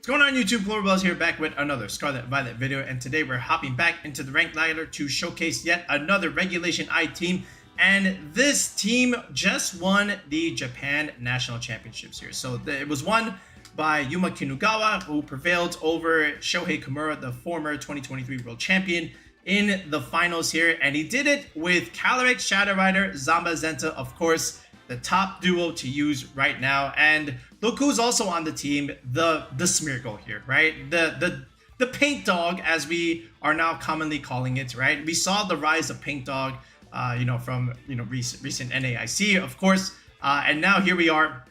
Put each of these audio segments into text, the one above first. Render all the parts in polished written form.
What's going on YouTube? Florbells here back with another Scarlet Violet video, and today we're hopping back into the ranked ladder to showcase yet another regulationI team, and this team just won the Japan National Championships here. So it was won by Yuma Kinugawa, who prevailed over Shohei Kimura, the former 2023 World Champion, in the finals here, and he did it with Calyrex Shadow Rider Zamazenta, of course, the top duo to use right now. And look who's also on the team, the Smeargle here, right? The paint dog, as we are now commonly calling it, right? We saw the rise of paint dog, from recent NAIC, of course, and now here we are,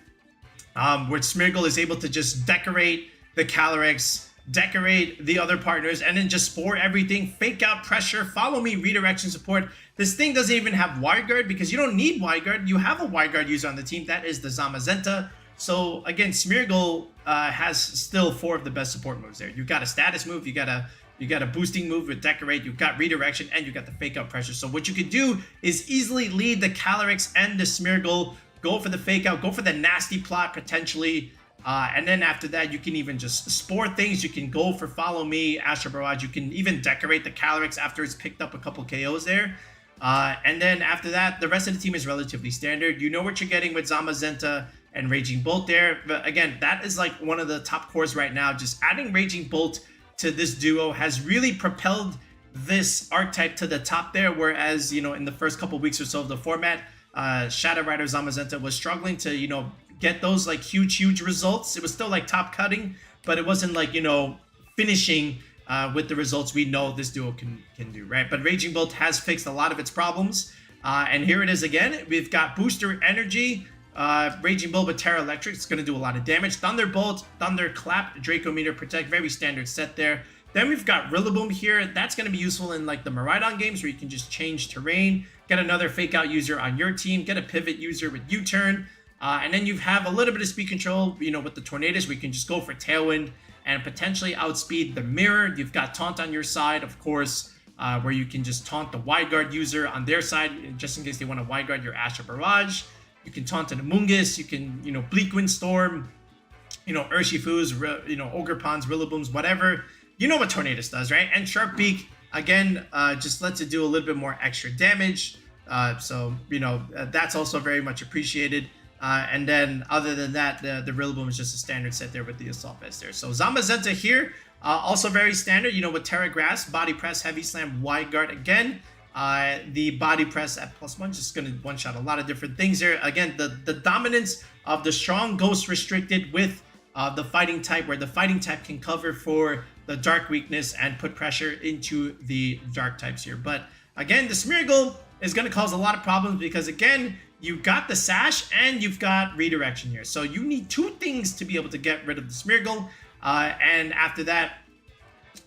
where Smeargle is able to just decorate the Calyrex, decorate the other partners, and then just spore everything, fake out pressure, follow me, redirection support. This thing doesn't even have wide guard because you don't need wide guard. You have a wide guard user on the team, that is the Zamazenta. So again, Smeargle has still 4 of the best support moves there. You've got a status move, you got a boosting move with decorate, you've got redirection, and you got the fake out pressure. So what you could do is easily lead the Calyrex and the Smeargle, go for the fake out, go for the nasty plot potentially. And then after that, you can even just spore things. You can go for follow me, Astro Barrage. You can even decorate the Calyrex after it's picked up a couple KOs there. And then after that, the rest of the team is relatively standard. You know what you're getting with Zamazenta and Raging Bolt there. But again, that is like one of the top cores right now. Just adding Raging Bolt to this duo has really propelled this archetype to the top there. Whereas, in the first couple weeks or so of the format, Shadow Rider Zamazenta was struggling to, get those like huge results. It was still like top cutting, but it wasn't like, finishing with the results we know this duo can do, right? But Raging Bolt has fixed a lot of its problems. And here it is again. We've got Booster Energy, Raging Bolt with Terra Electric. It's going to do a lot of damage. Thunderbolt, Thunderclap, Draco Meter Protect. Very standard set there. Then we've got Rillaboom here. That's going to be useful in like the Miraidon games where you can just change terrain, get another fake out user on your team, get a pivot user with U-turn. And then you have a little bit of speed control, with the Tornadus, where you can just go for Tailwind and potentially outspeed the Mirror. You've got Taunt on your side, of course, where you can just taunt the Wide Guard user on their side, just in case they want to Wide Guard your Astro Barrage. You can taunt an Amoongus. You can, Bleak Windstorm, Urshifu's, Ogerpon's, Rillabooms, whatever. You know what Tornadus does, right? And Sharp Beak, again, just lets it do a little bit more extra damage. So, that's also very much appreciated. And then other than that, the Rillaboom is just a standard set there with the Assault Vest there. So Zamazenta here, also very standard, with Terra Grass, Body Press, Heavy Slam, Wide Guard again. The Body Press at +1, just going to one-shot a lot of different things here. Again, the dominance of the strong Ghost restricted with the Fighting type, where the Fighting type can cover for the Dark weakness and put pressure into the Dark types here. But again, the Smeargle is going to cause a lot of problems because, again, you've got the Sash and you've got Redirection here. So you need 2 things to be able to get rid of the Smeargle. And after that,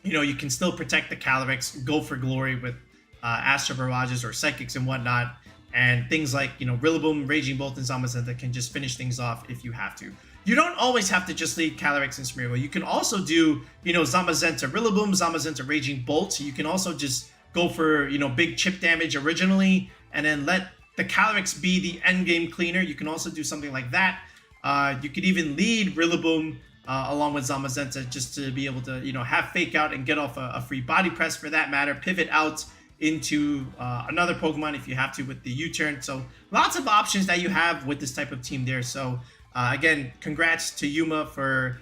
you can still protect the Calyrex, go for glory with Astro Barrages or Psychics and whatnot. And things like, Rillaboom, Raging Bolt, and Zamazenta can just finish things off if you have to. You don't always have to just lead Calyrex and Smeargle. You can also do, Zamazenta, Rillaboom, Zamazenta, Raging Bolt. So you can also just go for, big chip damage originally and then let the Calyrex be the endgame cleaner. You can also do something like that. You could even lead Rillaboom along with Zamazenta just to be able to, have fake out and get off a free body press for that matter. Pivot out into another Pokemon if you have to with the U-turn. So lots of options that you have with this type of team there. So again, congrats to Yuma for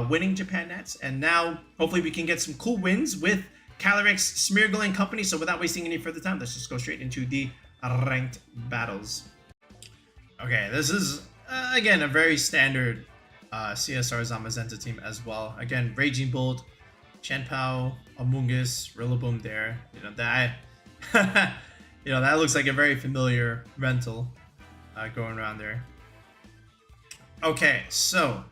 winning Japan Nats. And now hopefully we can get some cool wins with Calyrex, Smeargle, and company. So without wasting any further time, let's just go straight into the ranked battles. Okay, this is again a very standard CSR Zamazenta team as well. Again, Raging Bolt, Chien-Pao, Amoongus, Rillaboom there. That that looks like a very familiar rental going around there. Okay, so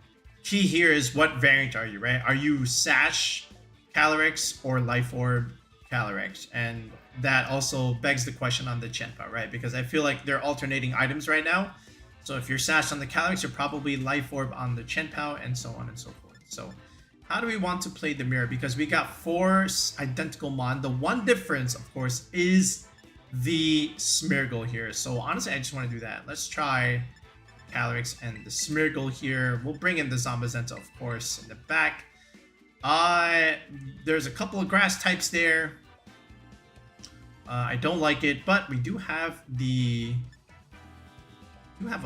key here is what variant are you, right? Are you Sash Calyrex or Life Orb Calyrex? And that also begs the question on the Chien-Pao, right? Because I feel like they're alternating items right now. So if you're Sash on the Calyrex, you're probably Life Orb on the Chien-Pao, and so on and so forth. So how do we want to play the mirror? Because we got 4 identical mon. The one difference, of course, is the Smeargle here. So honestly, I just want to do that. Let's try Calyrex and the Smeargle here. We'll bring in the Zamazenta, of course, in the back. There's a couple of grass types there. I don't like it, but we do have a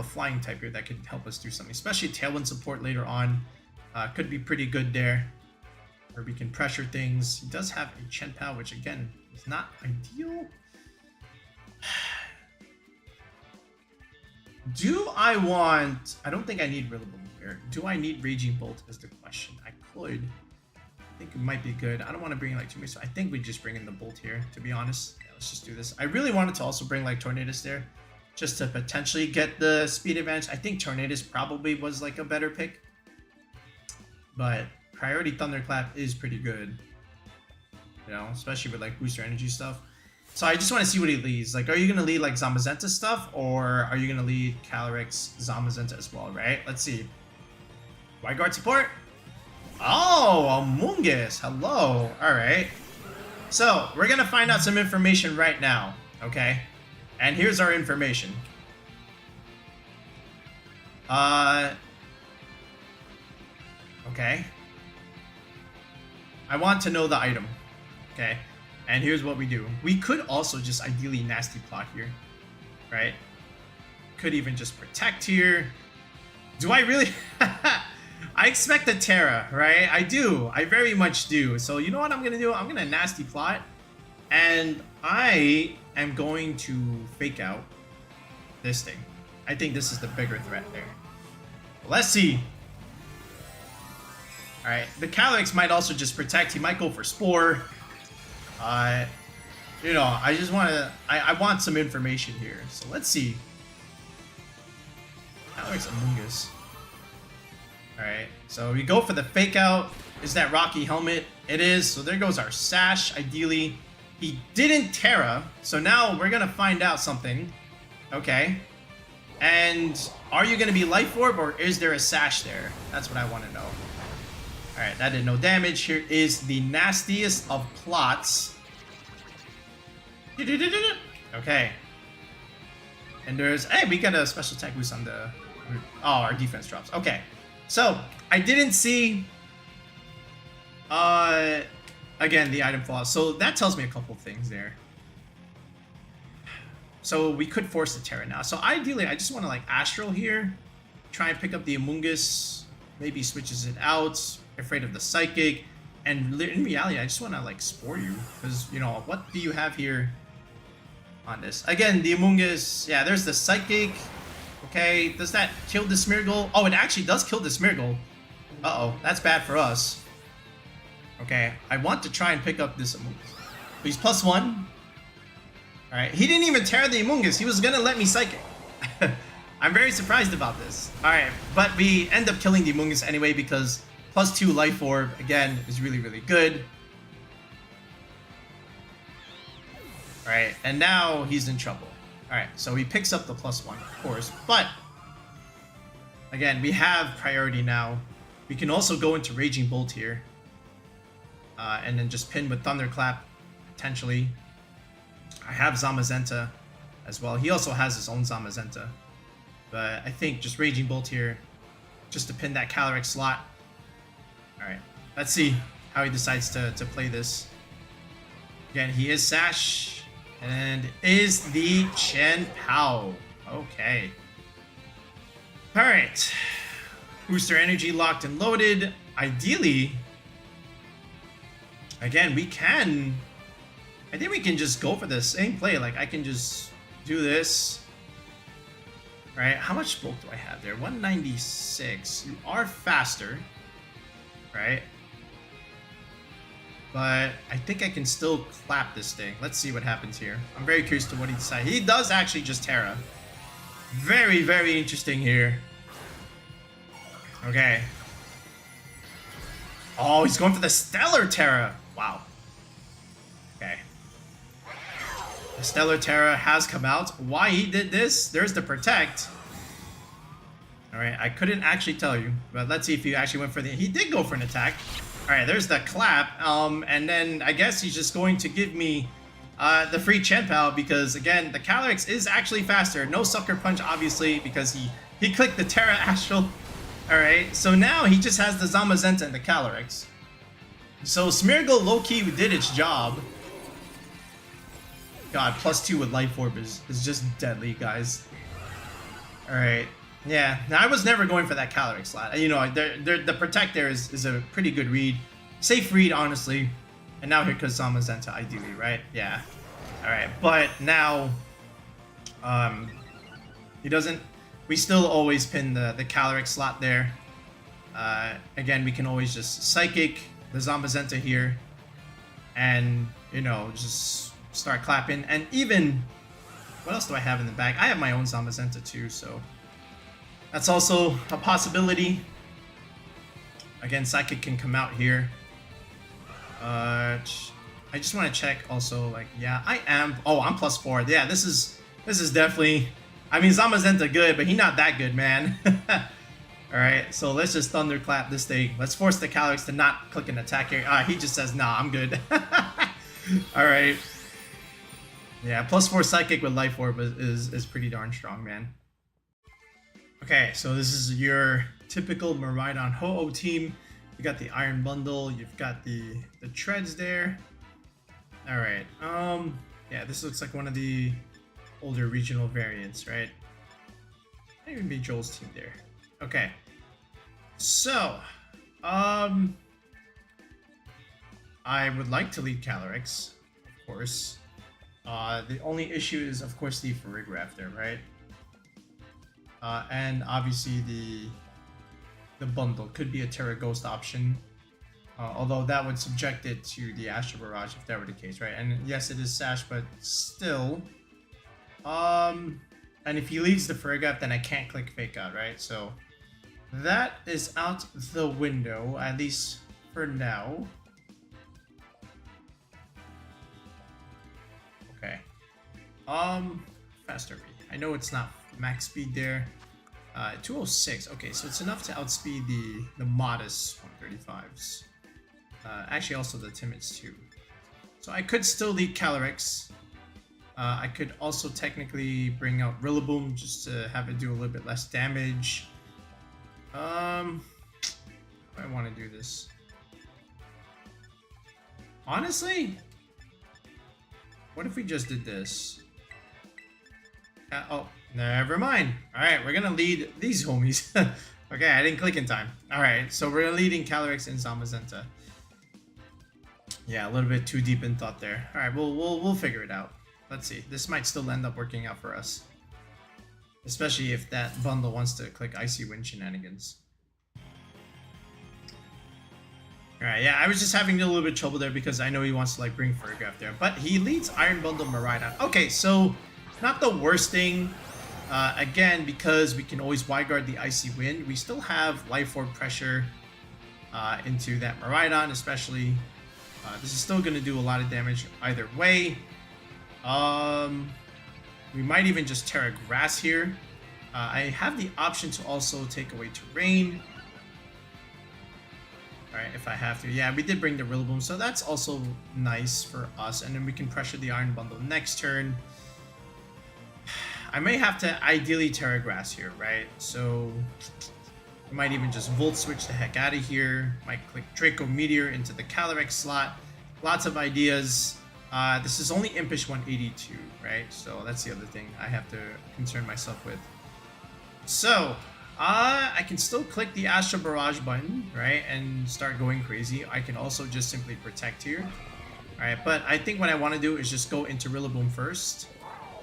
flying type here that could help us do something, especially Tailwind support later on. Could be pretty good there, where we can pressure things. He does have a Chien-Pao, which again is not ideal. I don't think I need Rillaboom here. Do I need Raging Bolt is the question. I could. I think it might be good. I don't want to bring in like too many, so I think we just bring in the Bolt here, to be honest. Yeah, let's just do this. I really wanted to also bring like Tornadus there, just to potentially get the speed advantage. I think Tornadus probably was like a better pick, but Priority Thunderclap is pretty good, you know, especially with like booster energy stuff. So I just want to see what he leads. Like, are you going to lead like Zamazenta stuff, or are you going to lead Calyrex Zamazenta as well, right? Let's see. Wide guard support. Oh, Amoongus. Hello. All right. So we're going to find out some information right now, okay? And here's our information. Okay. I want to know the item, okay? And here's what we do. We could also just ideally nasty plot here, right? Could even just protect here. Do I really? I expect a Terra, right? I do. I very much do. So you know what I'm going to do? I'm going to nasty plot. And I am going to fake out this thing. I think this is the bigger threat there. Let's see. Alright, the Calyrex might also just protect. He might go for Spore. You know, I just want to... I want some information here. So let's see. Calyrex Amoongus. Alright, so we go for the fake out. Is that Rocky Helmet? It is. So there goes our Sash, ideally. He didn't Terra, so now we're going to find out something. Okay. And are you going to be Life Orb, or is there a Sash there? That's what I want to know. Alright, that did no damage. Here is the nastiest of plots. Okay. And there's... Hey, we got a special attack boost on the... Oh, our defense drops. Okay. So, I didn't see... Again, the item flaws. So that tells me a couple things there. So we could force the Terra now. So ideally, I just want to like Astral here. Try and pick up the Amoongus. Maybe switches it out. Afraid of the Psychic. And in reality, I just want to like Spore you. Because, you know, what do you have here on this? Again, the Amoongus. Yeah, there's the Psychic. Okay, does that kill the Smeargle? Oh, it actually does kill the Smeargle. Uh-oh, that's bad for us. Okay, I want to try and pick up this Amoongus. He's +1. Alright, he didn't even tear the Amoongus. He was gonna let me Psychic. I'm very surprised about this. Alright, but we end up killing the Amoongus anyway because +2 Life Orb, again, is really, really good. Alright, and now he's in trouble. Alright, so he picks up the +1, of course, but again, we have priority now. We can also go into Raging Bolt here. And then just pin with Thunderclap, potentially. I have Zamazenta as well. He also has his own Zamazenta. But I think just Raging Bolt here, just to pin that Calyrex slot. Alright, let's see how he decides to play this. Again, he is Sash, and is the Chien-Pao. Okay. Alright. Booster Energy locked and loaded. Ideally... Again, we can... I think we can just go for the same play. Like, I can just do this. Right? How much bulk do I have there? 196. You are faster. Right? But I think I can still clap this thing. Let's see what happens here. I'm very curious to what he decides. He does actually just Terra. Very, very interesting here. Okay. Oh, he's going for the Stellar Terra. Wow. Okay. The Stellar Terra has come out. Why he did this? There's the Protect. Alright, I couldn't actually tell you. But let's see if he actually went for the... He did go for an attack. Alright, there's the Clap. And then I guess he's just going to give me the free Chien-Pao because, again, the Calyrex is actually faster. No Sucker Punch, obviously, because he clicked the Terra Astral. Alright, so now he just has the Zamazenta and the Calyrex. So Smeargle low-key did its job. God, +2 with Life Orb is just deadly, guys. Alright. Yeah, now I was never going for that Calyrex slot. You know, the Protect there is a pretty good read. Safe read, honestly. And now here comes Zamazenta, ideally, right? Yeah. Alright, but now... he doesn't... We still always pin the Calyrex slot there. Again, we can always just Psychic the Zamazenta here. And, you know, just... start clapping. And even what else do I have in the bag? I have my own Zamazenta too, so that's also a possibility. Again, Psychic can come out here. I just want to check also, like, yeah, I am. Oh, I'm +4. Yeah, this is definitely. I mean, Zamazenta good, but he's not that good, man. All right, so let's just thunderclap this thing. Let's force the Calyrex to not click an attack here. He just says, nah, I'm good. All right. Yeah, +4 Psychic with Life Orb is pretty darn strong, man. Okay, so this is your typical Miraidon Ho-Oh team. You got the Iron Bundle, you've got the treads there. Alright, yeah, this looks like one of the older regional variants, right? Might even be Joel's team there. Okay. So, I would like to lead Calyrex, of course. The only issue is, of course, the Farigiraf there, right? And obviously the bundle could be a Terra Ghost option, although that would subject it to the Astral Barrage if that were the case, right? And yes, it is Sash, but still. And if he leads the Farigiraf, then I can't click Fake Out, right? So that is out the window, at least for now. Okay. Faster read. I know it's not max speed there. 206. Okay, so it's enough to outspeed the modest 135s. Actually, also the timids too. So I could still lead Calyrex. I could also technically bring out Rillaboom just to have it do a little bit less damage. I want to do this. Honestly, what if we just did this? Oh, never mind. Alright, we're gonna lead these homies. Okay, I didn't click in time. Alright, so we're leading Calyrex and Zamazenta. Yeah, a little bit too deep in thought there. Alright, we'll figure it out. Let's see. This might still end up working out for us. Especially if that bundle wants to click Icy Wind shenanigans. Alright, yeah, I was just having a little bit of trouble there because I know he wants to like bring Farigiraf there. But he leads Iron Bundle Miraidon. Okay, so not the worst thing. Again, because we can always wide guard the Icy Wind, we still have Life Orb pressure into that Miraidon, especially. This is still going to do a lot of damage either way. We might even just Terra Grass here. I have the option to also take away Terrain. Alright, if I have to. Yeah, we did bring the Rillaboom, so that's also nice for us. And then we can pressure the Iron Bundle next turn. I may have to ideally Terra Grass here, right? So I might even just Volt Switch the heck out of here. Might click Draco Meteor into the Calyrex slot. Lots of ideas. This is only Impish 182, right? So that's the other thing I have to concern myself with. So, I can still click the Astral Barrage button, right? And start going crazy. I can also just simply Protect here. Alright, but I think what I want to do is just go into Rillaboom first.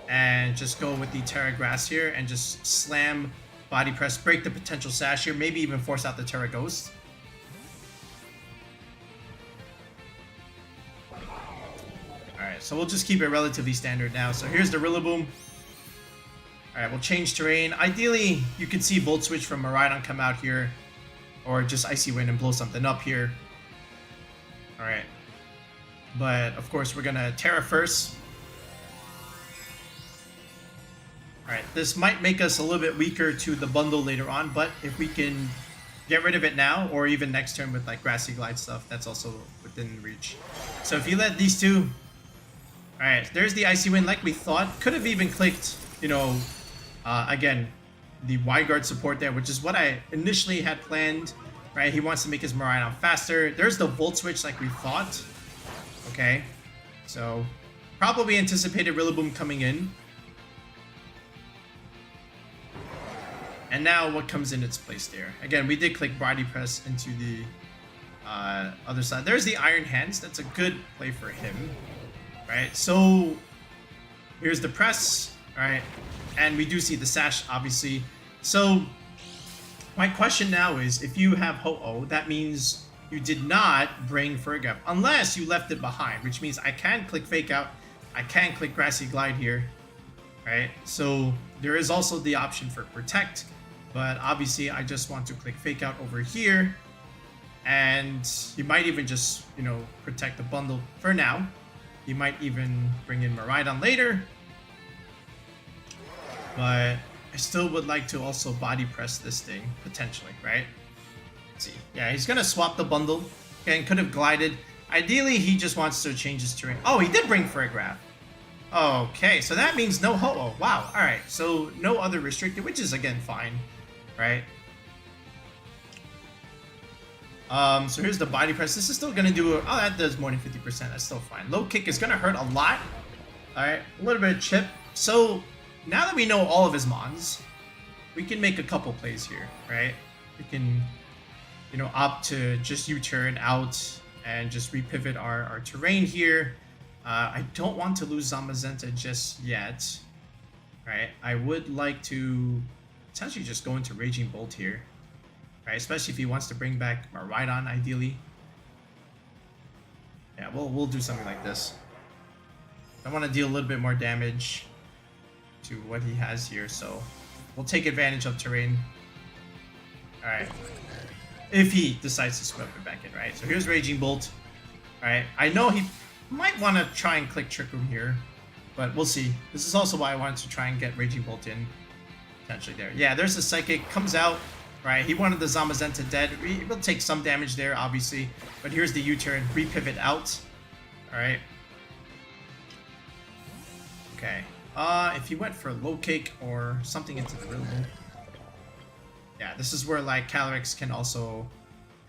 And just go with the Terra Grass here and just slam Body Press, break the potential Sash here, maybe even force out the Terra Ghost. Alright, so we'll just keep it relatively standard now. So here's the Rillaboom. Alright, we'll change terrain. Ideally, you could see Volt Switch from Miraidon come out here. Or just Icy Wind and blow something up here. Alright. But, of course, we're gonna Terra first. Alright, this might make us a little bit weaker to the bundle later on, but if we can get rid of it now, or even next turn with like Grassy Glide stuff, that's also within reach. So if you let these two... Alright, there's the Icy Wind like we thought. Could have even clicked, you know, again, the wide guard support there, which is what I initially had planned. right? He wants to make his Miraidon faster. There's the Volt Switch like we thought. Okay, so probably anticipated Rillaboom coming in. And now what comes in its place there? Again, we did click Body Press into the other side. There's the Iron Hands. That's a good play for him, right? So here's the press, all right? And we do see the Sash, obviously. So my question now is, if you have Ho-Oh, that means you did not bring Farigiraf, unless you left it behind, which means I can click Fake Out. I can click Grassy Glide here, right? So there is also the option for Protect, but obviously I just want to click Fake Out over here. And you might even just, you know, protect the bundle for now. You might even bring in Miraidon later. But I still would like to also body press this thing, potentially, right? Let's see. Yeah, he's going to swap the bundle. Okay, and could have glided. Ideally, he just wants to change his terrain. Oh, he did bring Farigiraf. Okay, so that means no Ho-Oh. Wow, alright. So no other restricted, which is, again, fine, right? So here's the body press. This is still going to do... Oh, that does more than 50%. That's still fine. Low kick is going to hurt a lot. Alright, a little bit of chip. So now that we know all of his mons, we can make a couple plays here, right? We can, you know, opt to just U-turn out and just repivot our terrain here. I don't want to lose Zamazenta just yet, right? I would like to potentially just go into Raging Bolt here. Right, especially if he wants to bring back Miraidon, ideally. Yeah, we'll do something like this. I want to deal a little bit more damage to what he has here, so we'll take advantage of terrain. Alright. If he decides to swim it back in, right? So here's Raging Bolt. Alright, I know he might want to try and click Trick Room here, but we'll see. This is also why I wanted to try and get Raging Bolt in. Potentially there. Yeah, there's the Psychic. Comes out. Right, he wanted the Zamazenta dead. We'll take some damage there, obviously. But here's the U-turn. Repivot out. Alright. Okay. If he went for low kick or something into the Rillaboom. Yeah, this is where, like, Calyrex can also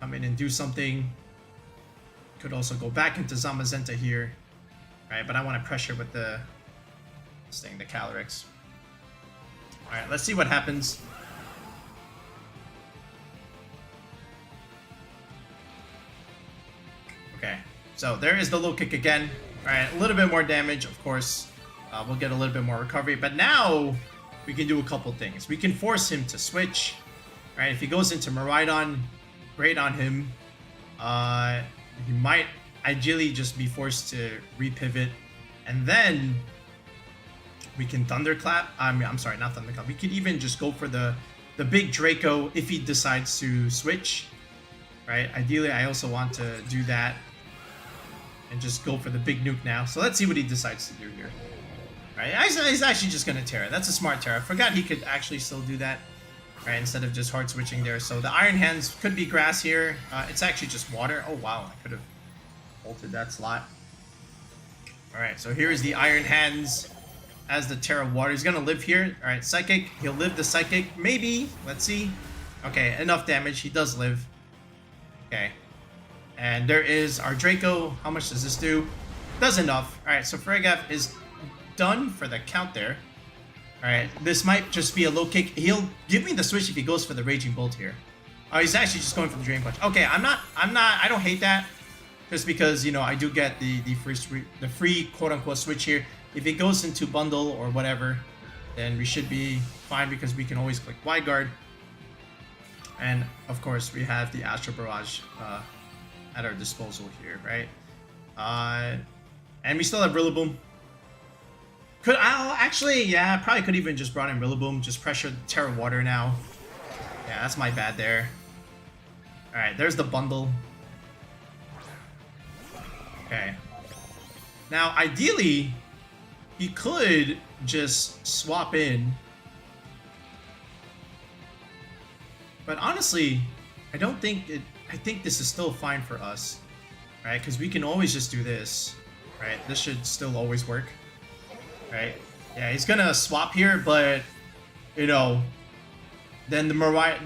come in and do something. Could also go back into Zamazenta here. Right, but I want to pressure with this thing, the Calyrex. Alright, let's see what happens. Okay, so there is the low kick again. Alright, a little bit more damage, of course. We'll get a little bit more recovery. But now, we can do a couple things. We can force him to switch. Alright, if he goes into Miraidon, great on him. He might ideally just be forced to repivot. And then, we can Thunderclap. I'm sorry, not Thunderclap. We could even just go for the big Draco if he decides to switch. Right, ideally, I also want to do that. And just go for the big nuke now. So let's see what he decides to do here. Alright, he's actually just going to Terra. That's a smart Terra. I forgot he could actually still do that. Right, instead of just hard switching there. So the Iron Hands could be grass here. It's actually just water. Oh wow, I could have altered that slot. Alright, so here is the Iron Hands as the Terra Water. He's going to live here. Alright, Psychic. He'll live the Psychic. Maybe. Let's see. Okay, enough damage. He does live. Okay. And there is our Draco. How much does this do? Does enough. Alright, so Farigiraf is done for the count there. Alright, this might just be a low kick. He'll give me the switch if he goes for the Raging Bolt here. Oh, he's actually just going for the Drain Punch. Okay, I don't hate that. Just because, you know, I do get the free quote-unquote switch here. If it goes into bundle or whatever, then we should be fine because we can always click Wide Guard. And, of course, we have the Astral Barrage at our disposal here, right? And we still have Rillaboom. Probably could even just brought in Rillaboom, just pressure Terra Water now. Yeah, that's my bad there. Alright, there's the bundle. Okay. Now, ideally, he could just swap in. But honestly, I think this is still fine for us. Right? Because we can always just do this. Right? This should still always work. Right? Yeah, he's gonna swap here, but, you know, then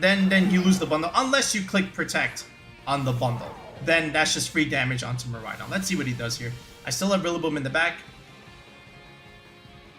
then you lose the bundle unless you click protect on the bundle. Then that's just free damage onto Miraidon. Let's see what he does here. I still have Rillaboom in the back.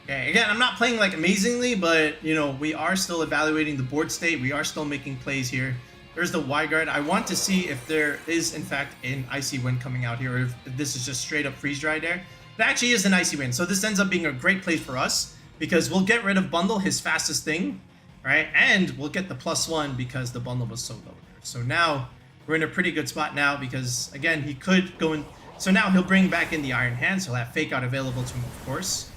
Okay, again, I'm not playing like amazingly, but you know, we are still evaluating the board state. We are still making plays here. There's the Y-Guard. I want to see if there is in fact an Icy Wind coming out here, or if this is just straight up Freeze Dry there. It actually is an Icy Wind, so this ends up being a great play for us because we'll get rid of Bundle, his fastest thing, right? And we'll get the +1 because the Bundle was so low there. So now we're in a pretty good spot now because, again, he could go in. So now he'll bring back in the Iron Hands. He'll have Fake Out available to him, of course.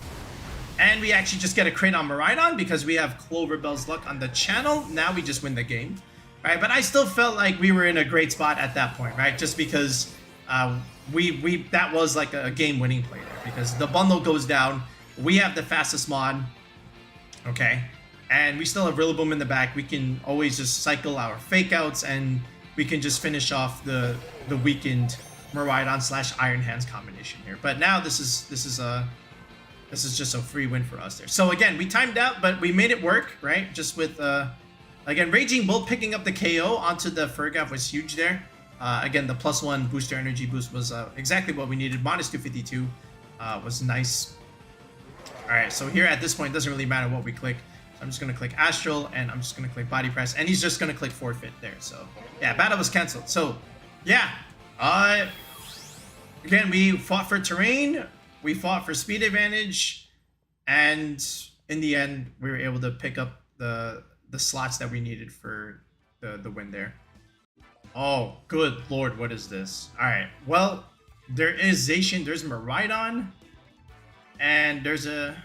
And we actually just get a crit on Miraidon because we have Cloverbell's Luck on the channel. Now we just win the game, right? But I still felt like we were in a great spot at that point, right? Just because that was like a game-winning play there because the bundle goes down. We have the fastest mod, okay? And we still have Rillaboom in the back. We can always just cycle our Fake Outs and we can just finish off the weakened Miraidon / Iron Hands combination here. But now this is just a free win for us there. So again, we timed out, but we made it work, right? Just with again, Raging Bolt picking up the KO onto the Farigiraf was huge there. Again, the +1 booster energy boost was exactly what we needed. -252 was nice. All right, so here at this point, it doesn't really matter what we click. So I'm just gonna click Astral, and I'm just gonna click Body Press, and he's just gonna click Forfeit there. So yeah, battle was canceled. So yeah, again, we fought for terrain, we fought for speed advantage, and in the end, we were able to pick up the slots that we needed for the win there. Oh, good lord, what is this? All right, well, there is Zacian, there's Miraidon, and there's a...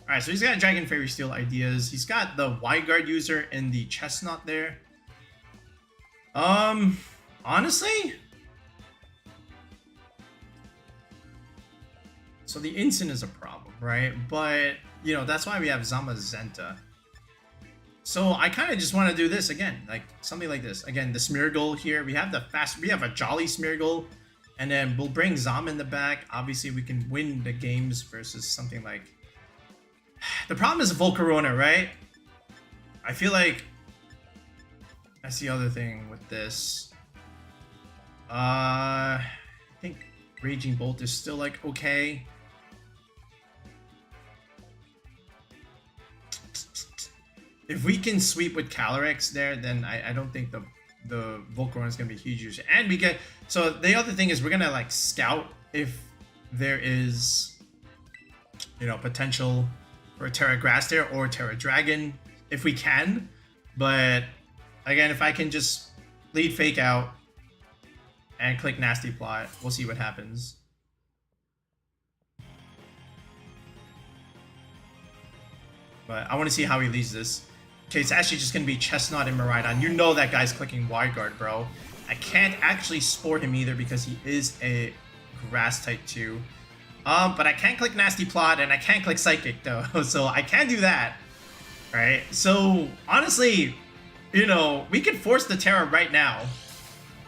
All right, so he's got Dragon Fairy Steel ideas. He's got the Y-Guard user and the Chestnaught there. Honestly, so the Incin is a problem, right? But, you know, that's why we have Zamazenta. So I kind of just want to do this again, like something like this. Again, the Smeargle here. We have a Jolly Smeargle, and then we'll bring Zam in the back. Obviously, we can win the games versus something like... The problem is Volcarona, right? I feel like that's the other thing with this. I think Raging Bolt is still like okay. If we can sweep with Calyrex there, then I don't think the Volcarona is gonna be a huge use. And we get, so the other thing is we're gonna like scout if there is, you know, potential for a Terra Grass there or Terra Dragon if we can. But again, if I can just lead Fake Out and click Nasty Plot, we'll see what happens. But I want to see how he leads this. Okay, it's actually just going to be Chestnaught and Miraidon. You know that guy's clicking Y-Guard, bro. I can't actually Spore him either because he is a Grass type 2. But I can't click Nasty Plot and I can't click Psychic though, so I can do that, right? So honestly, you know, we could force the Terra right now.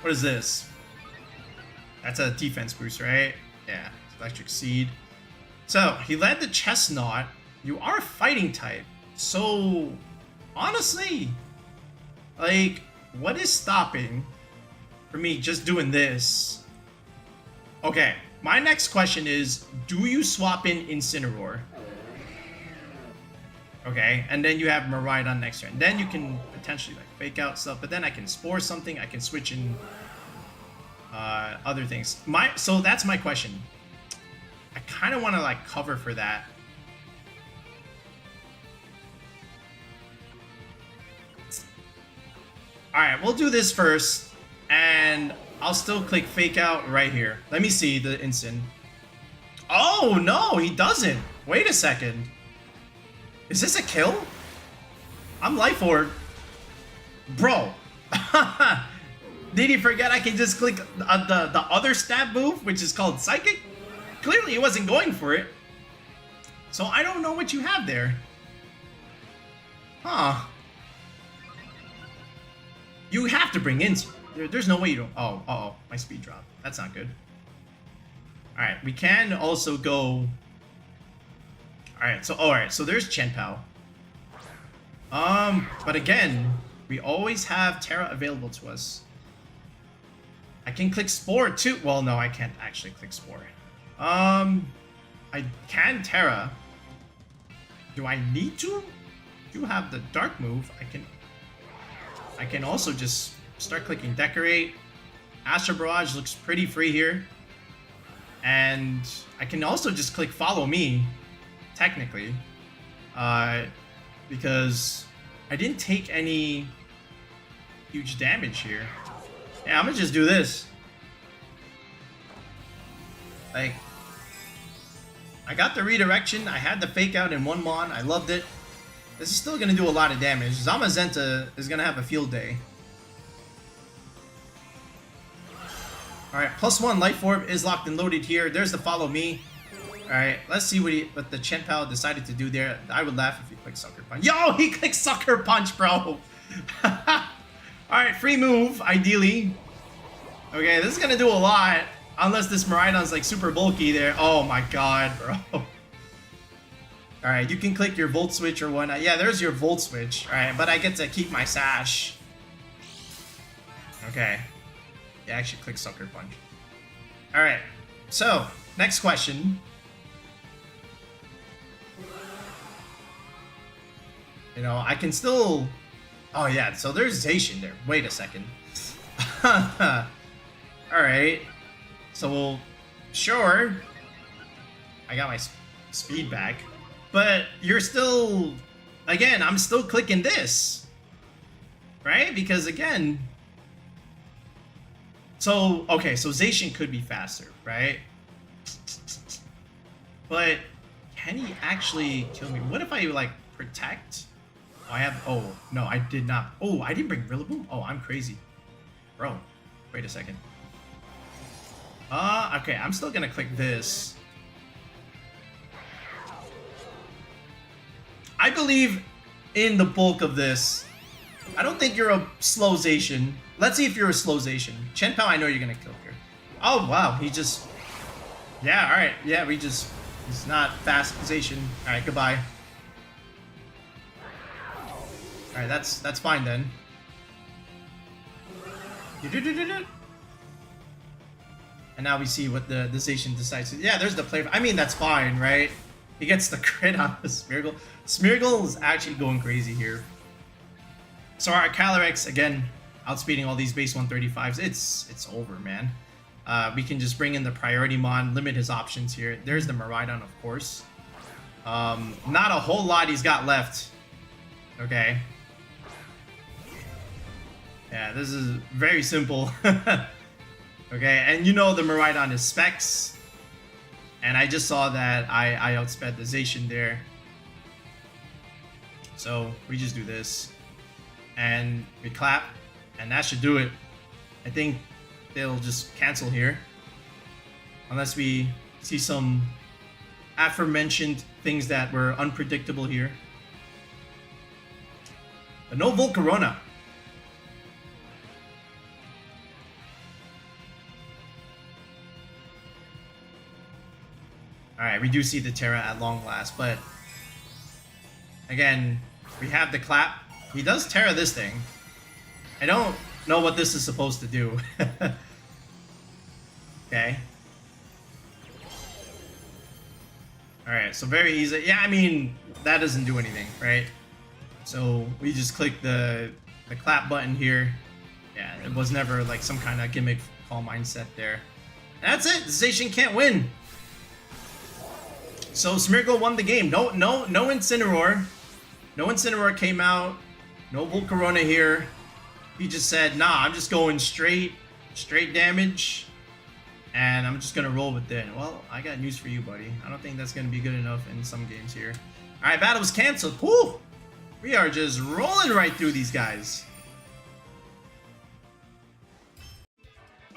What is this? That's a defense boost, right? Yeah, Electric Seed. So he led the Chestnaught. You are fighting type, so honestly, like, what is stopping for me just doing this? Okay. My next question is, do you swap in Incineroar? Okay, and then you have Miraidon next turn. Then you can potentially like Fake Out stuff, but then I can Spore something. I can switch in other things. So that's my question. I kind of want to like cover for that. All right, we'll do this first, and I'll still click Fake Out right here. Let me see the Incin. Oh, no, he doesn't. Wait a second. Is this a kill? I'm Life Orb. Bro. Did he forget I can just click the other stab move, which is called Psychic? Clearly, he wasn't going for it. So I don't know what you have there. Huh. You have to bring Incin. There's no way you don't. Oh, uh-oh, my speed dropped. That's not good. All right, we can also go. All right, so there's Chien-Pao. But again, we always have Terra available to us. I can click Spore too. Well, no, I can't actually click Spore. I can Terra. Do I need to? Do have the Dark move. I can also just start clicking Decorate. Astro Barrage looks pretty free here. And I can also just click Follow Me, technically. Because I didn't take any huge damage here. Yeah, I'm gonna just do this. Like, I got the redirection, I had the fake out in one mon, I loved it. This is still gonna do a lot of damage. Zamazenta is gonna have a field day. Alright, +1 Life Orb is locked and loaded here. There's the Follow Me. Alright, let's see what the Chien-Pao decided to do there. I would laugh if he clicked Sucker Punch. Yo, he clicked Sucker Punch, bro! Alright, free move, ideally. Okay, this is gonna do a lot. Unless this Miraidon's like super bulky there. Oh my god, bro. Alright, you can click your Volt Switch or whatnot. Yeah, there's your Volt Switch. Alright, but I get to keep my Sash. Okay. Yeah, actually click Sucker Punch. Alright, so, next question. You know, I can still... Oh yeah, so there's Zacian there. Wait a second. Alright. So, sure. I got my speed back. But you're still... Again, I'm still clicking this. Right? Because again... So, okay, so Zacian could be faster, right? But can he actually kill me? What if I, like, protect? Oh, I have... Oh, no, I did not. Oh, I didn't bring Rillaboom? Oh, I'm crazy. Bro, wait a second. Okay, I'm still gonna click this. I believe in the bulk of this. I don't think you're a slow Zacian. Let's see if you're a slow Zacian. Chien-Pao, I know you're gonna kill here. Oh, wow, he just... Yeah, alright, yeah, he's not fast Zacian. Alright, goodbye. Alright, that's fine then. And now we see what the Zacian decides to... Yeah, there's the play... I mean, that's fine, right? He gets the crit on the Smeargle. Smeargle is actually going crazy here. So our Calyrex, again, outspeeding all these base 135s. It's over, man. We can just bring in the priority mon, limit his options here. There's the Miraidon, of course. Not a whole lot he's got left. Okay. Yeah, this is very simple. Okay, and you know the Miraidon is specs. And I just saw that I outsped the Zacian there. So we just do this. And we clap. And that should do it. I think they'll just cancel here. Unless we see some aforementioned things that were unpredictable here. But no Volcarona. Alright, we do see the Terra at long last, but again, we have the clap. He does Terra this thing. I don't know what this is supposed to do. Okay. Alright, so very easy. Yeah, I mean, that doesn't do anything, right? So we just click the clap button here. Yeah, it was never like some kind of gimmick call mindset there. And that's it. Zacian can't win. So Smeargle won the game. No Incineroar. No Incineroar came out. No Volcarona here. He just said, nah, I'm just going straight damage. And I'm just going to roll with it. Well, I got news for you, buddy. I don't think that's going to be good enough in some games here. Alright, battle was canceled. Whew! We are just rolling right through these guys.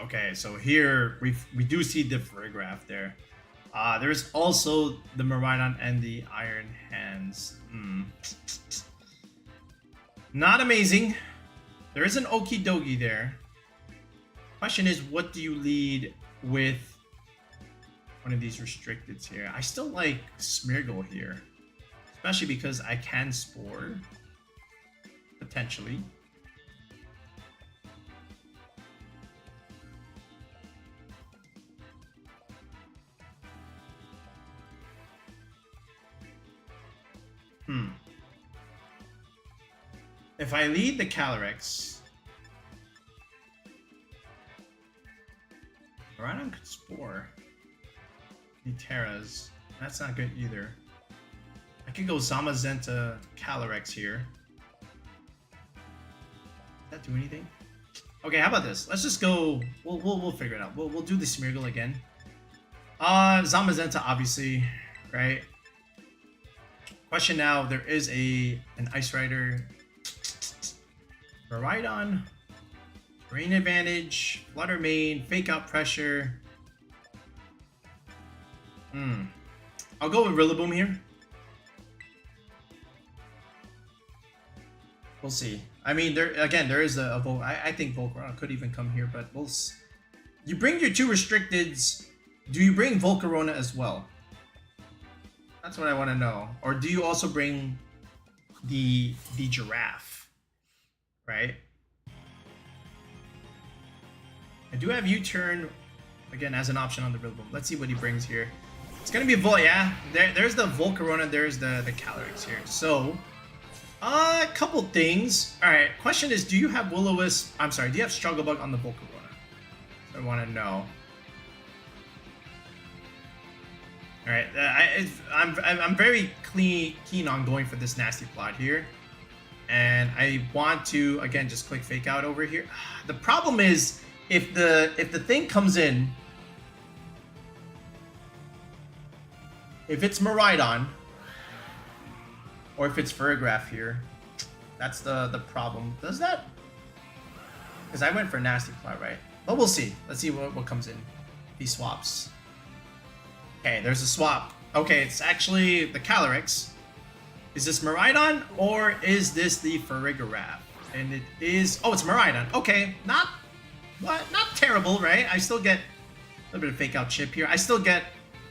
Okay, so here we do see the Farigiraf there. There's also the Miraidon and the Iron Hands. Not amazing. There is an Okidogi there. Question is, what do you lead with one of these restricteds here? I still like Smeargle here. Especially because I can Spore. potentially. If I lead the Calyrex, Miraidon could Spore. The Terras. That's not good either. I could go Zamazenta Calyrex here. Does that do anything? Okay, how about this? Let's just go. We'll figure it out. We'll do the Smeargle again. Zamazenta, obviously, right? Question now: there is an Ice Rider. Miraidon, Terrain Advantage, Flutter main, Fake Out Pressure. I'll go with Rillaboom here. We'll see. I mean, there is a I think Volcarona could even come here, but we'll see. You bring your 2 restricteds. Do you bring Volcarona as well? That's what I want to know. Or do you also bring the giraffe? Right? I do have U-turn again as an option on the Rillaboom. Let's see what he brings here. It's gonna be a yeah. There's the Volcarona, there's the Calyrex here. So a couple things. Alright, question is, do you have Will-O-Wisp? I'm sorry, do you have Struggle Bug on the Volcarona? I wanna know. Alright, I'm very keen on going for this nasty plot here. And I want to again just click Fake Out over here. The problem is if the thing comes in, if it's Miraidon or if it's Farigiraf here, that's the problem. Does that? Because I went for nasty plot, right? But we'll see. Let's see what comes in. He swaps. Okay, there's a swap. Okay, it's actually the Calyrex. Is this Miraidon or is this the Farigiraf? And it is. Oh, it's Miraidon. Okay, not terrible, right? I still get a little bit of Fake Out chip here. I still get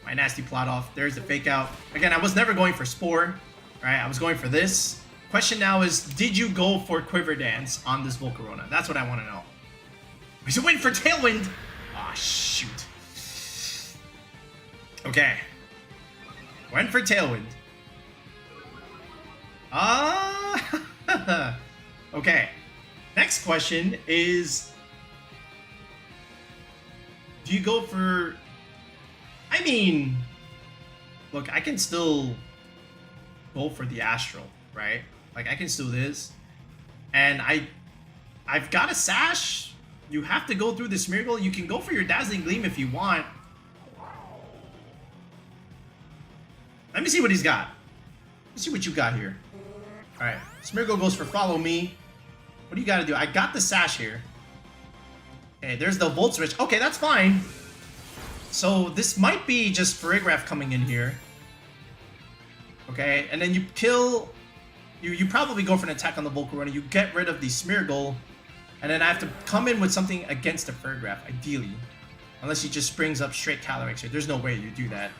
my nasty plot off. There's the Fake Out. Again, I was never going for Spore, right? I was going for this. Question now is, did you go for Quiver Dance on this Volcarona? That's what I want to know. Is it waiting for Tailwind? Ah, shoot. Okay. Went for Tailwind. Okay. Next question is, do you go for... I mean, look, I can still go for the Astral, right? Like, I can still do this. And I've got a Sash. You have to go through the Smeargle. You can go for your Dazzling Gleam if you want. Let me see what he's got. Let's see what you got here. Alright, Smeargle goes for Follow Me. What do you gotta do? I got the Sash here. Okay, there's the Volt Switch. Okay, that's fine. So this might be just Farigiraf coming in here. Okay, and then you kill... You probably go for an attack on the Volcarona. You get rid of the Smeargle. And then I have to come in with something against the Farigiraf, ideally. Unless he just springs up straight Calyrex here. There's no way you do that.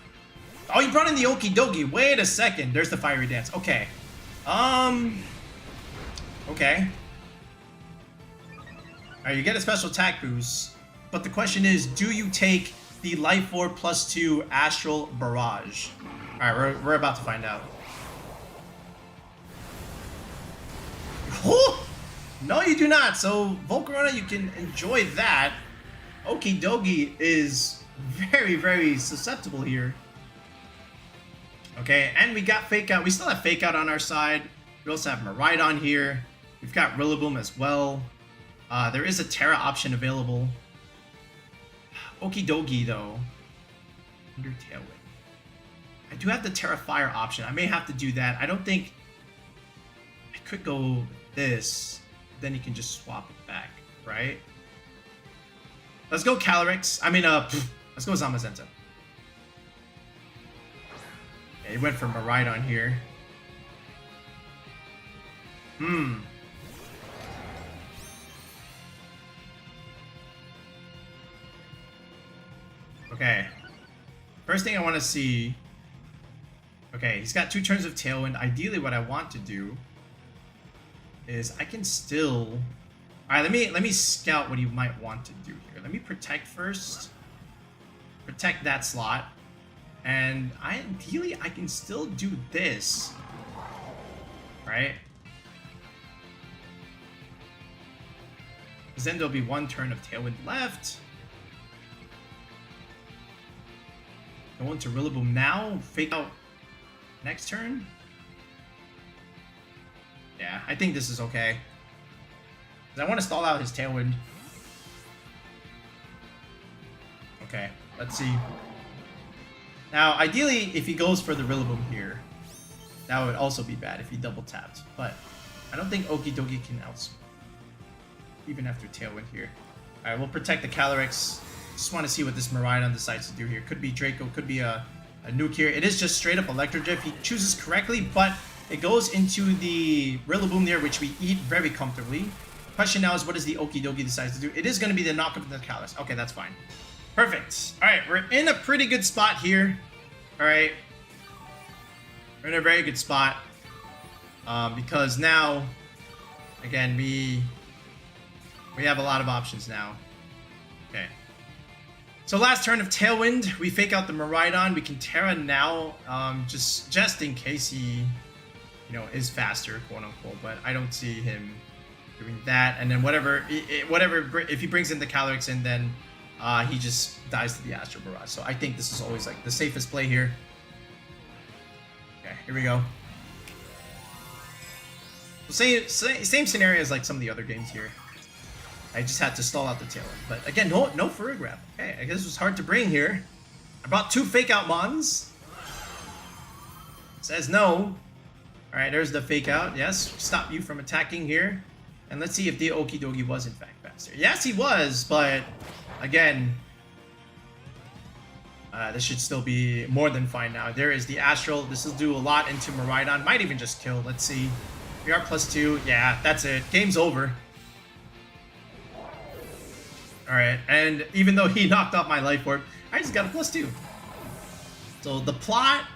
Oh, you brought in the Okidogi. Wait a second. There's the Fiery Dance. Okay. Okay. Alright, you get a special attack boost. But the question is, do you take the Life Orb +2 Astral Barrage? Alright, we're about to find out. Oh! No, you do not. So, Volcarona, you can enjoy that. Okidogi is very, very susceptible here. Okay, and we got Fake Out. We still have Fake Out on our side. We also have Miraidon here. We've got Rillaboom as well. There is a Terra option available. Okidogi, though. Under Tailwind. I do have the Terra Fire option. I may have to do that. I don't think... I could go this. Then you can just swap it back, right? Let's go Calyrex. I mean, let's go Zamazenta. Yeah, he went for Miraidon here. Okay. First thing I want to see... Okay, he's got 2 turns of Tailwind. Ideally, what I want to do is I can still... All right, let me scout what you might want to do here. Let me protect first. Protect that slot. And ideally, I can still do this. Right? Because then there'll be one turn of Tailwind left. Go into Rillaboom now. Fake out next turn. Yeah, I think this is okay. I want to stall out his Tailwind. Okay, let's see. Now, ideally, if he goes for the Rillaboom here, that would also be bad if he double tapped. But I don't think Okidogi can outsmart even after Tailwind here. All right, we'll protect the Calyrex. Just want to see what this Miraidon decides to do here. Could be Draco, could be a nuke here. It is just straight up Electro Drift. He chooses correctly, but it goes into the Rillaboom there, which we eat very comfortably. Question now is, what does the Okidogi decide to do? It is going to be the knockup of the Calyrex. Okay, that's fine. Perfect. All right, we're in a pretty good spot here. All right. We're in a very good spot. Because now, again, we have a lot of options now. Okay. So last turn of Tailwind, we fake out the Miraidon. We can Terra now, just in case he, is faster, quote unquote. But I don't see him doing that. And then whatever, if he brings in the Calyrex in, then he just dies to the Astral Barrage. So I think this is always like the safest play here. Okay, here we go. Same scenario as like some of the other games here. I just had to stall out the Tailwind. But again, no Farigiraf. Okay, I guess it was hard to bring here. I brought 2 Fake Out Mons. Says no. Alright, there's the Fake Out. Yes, stop you from attacking here. And let's see if the Okidogi was in fact faster. Yes, he was, but again, this should still be more than fine now. There is the Astral. This will do a lot into Miraidon. Might even just kill. Let's see. We are +2. Yeah, that's it. Game's over. Alright, and even though he knocked off my Life Orb, I just got a +2. So the plot,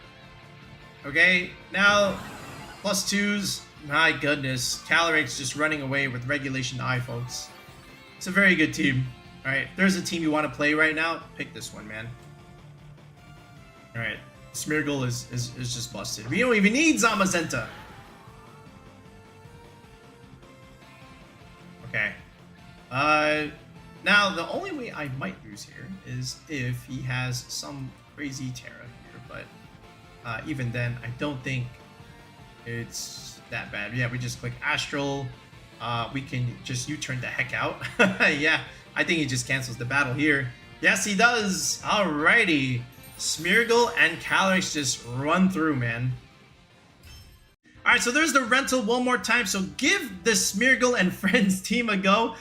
okay, now +2s, my goodness. Calyrex just running away with regulationI, folks. It's a very good team. Alright, there's a team you want to play right now, pick this one, man. Alright, Smeargle is just busted. We don't even need Zamazenta. Okay. Now, the only way I might lose here is if he has some crazy Terra here, but even then, I don't think it's that bad. Yeah, we just click Astral. We can just U-turn the heck out. Yeah, I think he just cancels the battle here. Yes, he does. Alrighty. Smeargle and Calyrex just run through, man. Alright, so there's the rental one more time. So give the Smeargle and Friends team a go.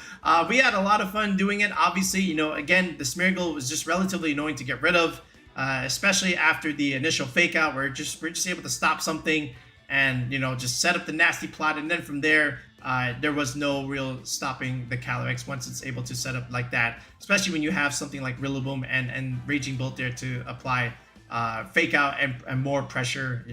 We had a lot of fun doing it. Obviously, again, the Smeargle was just relatively annoying to get rid of, especially after the initial fake out where we're just able to stop something and, just set up the nasty plot. And then from there, there was no real stopping the Calyrex once it's able to set up like that, especially when you have something like Rillaboom and Raging Bolt there to apply fake out and more pressure,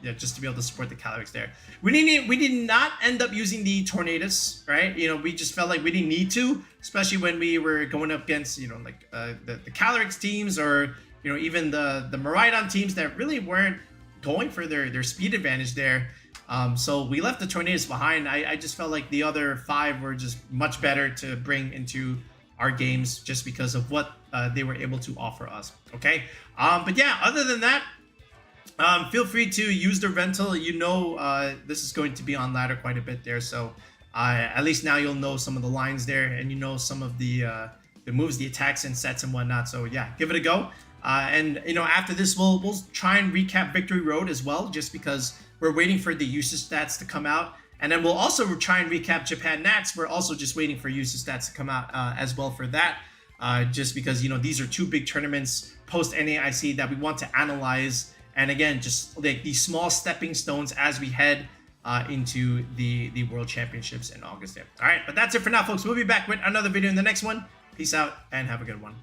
just to be able to support the Calyrex there. We did not end up using the Tornadus, right? We just felt like we didn't need to, especially when we were going up against, the Calyrex teams or, even the Miraidon teams that really weren't going for their speed advantage there. So we left the Tornadus behind. I just felt like the other 5 were just much better to bring into our games just because of what they were able to offer us. Okay, but yeah, other than that, feel free to use the rental. This is going to be on ladder quite a bit there, so at least now you'll know some of the lines there, and some of the moves, the attacks and sets and whatnot. So yeah, give it a go. And after this, we'll try and recap Victory Road as well, just because we're waiting for the usage stats to come out. And then we'll also try and recap Japan Nats. We're also just waiting for usage stats to come out as well for that. Just because, these are 2 big tournaments post NAIC that we want to analyze. And again, just like these small stepping stones as we head into the World Championships in August there. All right, but that's it for now, folks. We'll be back with another video in the next one. Peace out and have a good one.